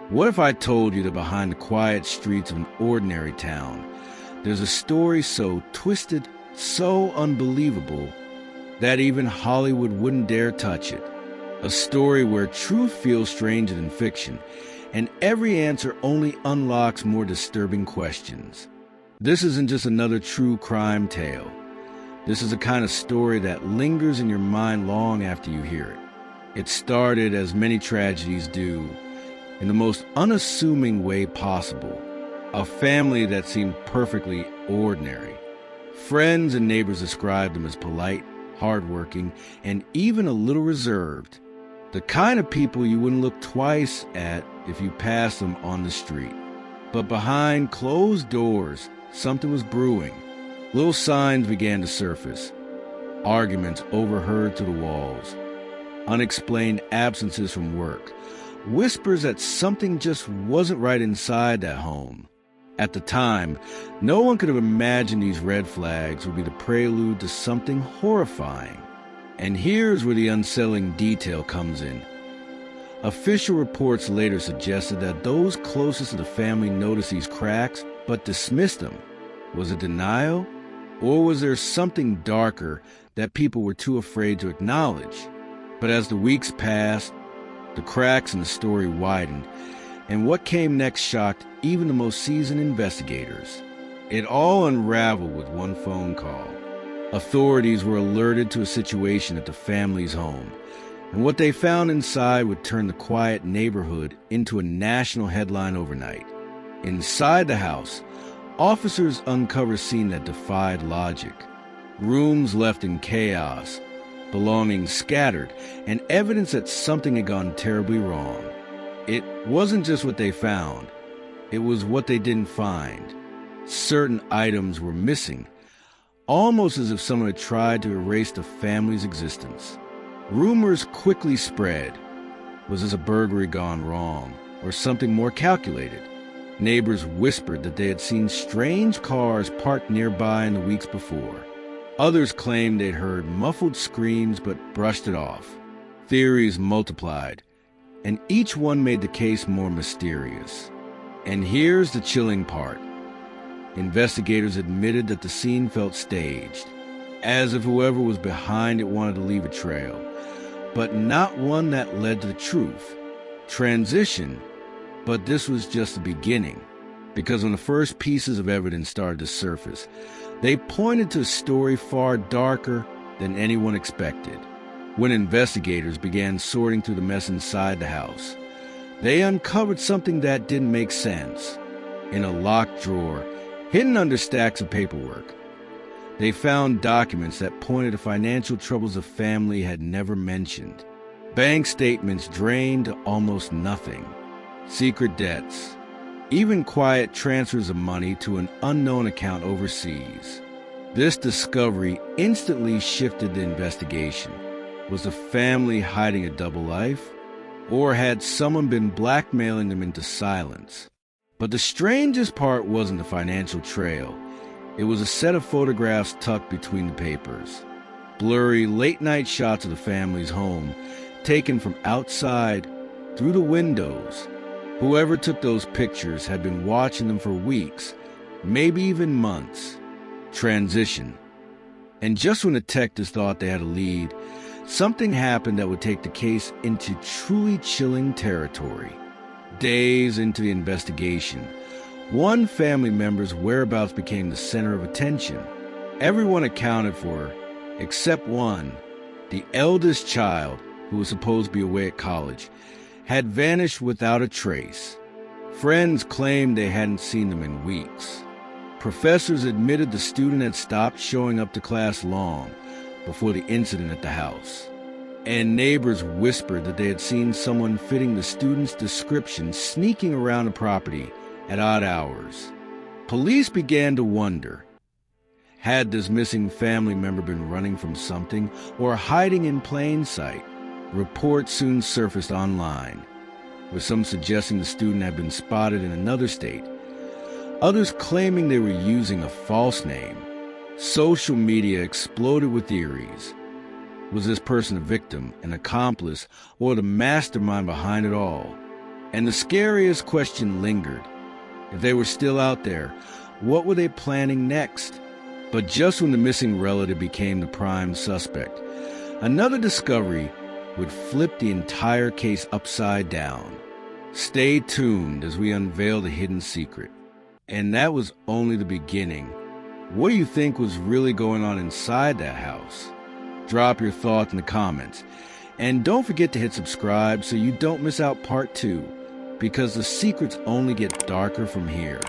What if I told you that behind the quiet streets of an ordinary town, there's a story so twisted, so unbelievable, that even Hollywood wouldn't dare touch it? A story where truth feels stranger than fiction, and every answer only unlocks more disturbing questions. This isn't just another true crime tale. This is a kind of story that lingers in your mind long after you hear it. It started, as many tragedies do, in the most unassuming way possible. A family that seemed perfectly ordinary. Friends and neighbors described them as polite, hardworking, and even a little reserved. The kind of people you wouldn't look twice at if you passed them on the street. But behind closed doors, something was brewing. Little signs began to surface. Arguments overheard through the walls. Unexplained absences from work. Whispers that something just wasn't right inside that home. At the time, no one could have imagined these red flags would be the prelude to something horrifying. And here's where the unsettling detail comes in. Official reports later suggested that those closest to the family noticed these cracks, but dismissed them. Was it denial? Or was there something darker that people were too afraid to acknowledge? But as the weeks passed, the cracks in the story widened, and what came next shocked even the most seasoned investigators. It all unraveled with one phone call. Authorities were alerted to a situation at the family's home, and what they found inside would turn the quiet neighborhood into a national headline overnight. Inside the house, officers uncovered a scene that defied logic. Rooms left in chaos, belongings scattered, and evidence that something had gone terribly wrong. It wasn't just what they found, it was what they didn't find. Certain items were missing, almost as if someone had tried to erase the family's existence. Rumors quickly spread. Was this a burglary gone wrong, or something more calculated? Neighbors whispered that they had seen strange cars parked nearby in the weeks before. Others claimed they'd heard muffled screams but brushed it off. Theories multiplied, and each one made the case more mysterious. And here's the chilling part. Investigators admitted that the scene felt staged, as if whoever was behind it wanted to leave a trail, but not one that led to the truth. Transition, but this was just the beginning, because when the first pieces of evidence started to surface, they pointed to a story far darker than anyone expected. When investigators began sorting through the mess inside the house, they uncovered something that didn't make sense. In a locked drawer, hidden under stacks of paperwork, they found documents that pointed to financial troubles the family had never mentioned. Bank statements drained to almost nothing. Secret debts. Even quiet transfers of money to an unknown account overseas. This discovery instantly shifted the investigation. Was the family hiding a double life? Or had someone been blackmailing them into silence? But the strangest part wasn't the financial trail. It was a set of photographs tucked between the papers. Blurry, late-night shots of the family's home, taken from outside, through the windows. Whoever took those pictures had been watching them for weeks, maybe even months. Transition. And just when detectives thought they had a lead, something happened that would take the case into truly chilling territory. Days into the investigation, one family member's whereabouts became the center of attention. Everyone accounted for, except one. The eldest child, who was supposed to be away at college, had vanished without a trace. Friends claimed they hadn't seen them in weeks. Professors admitted the student had stopped showing up to class long before the incident at the house. And neighbors whispered that they had seen someone fitting the student's description sneaking around the property at odd hours. Police began to wonder, had this missing family member been running from something or hiding in plain sight? Reports soon surfaced online, with some suggesting the student had been spotted in another state, others claiming they were using a false name. Social media exploded with theories. Was this person a victim, an accomplice, or the mastermind behind it all? And the scariest question lingered. If they were still out there, what were they planning next? But just when the missing relative became the prime suspect, another discovery would flip the entire case upside down. Stay tuned as we unveil the hidden secret. And that was only the beginning. What do you think was really going on inside that house? Drop your thoughts in the comments. And don't forget to hit subscribe so you don't miss out part 2, because the secrets only get darker from here.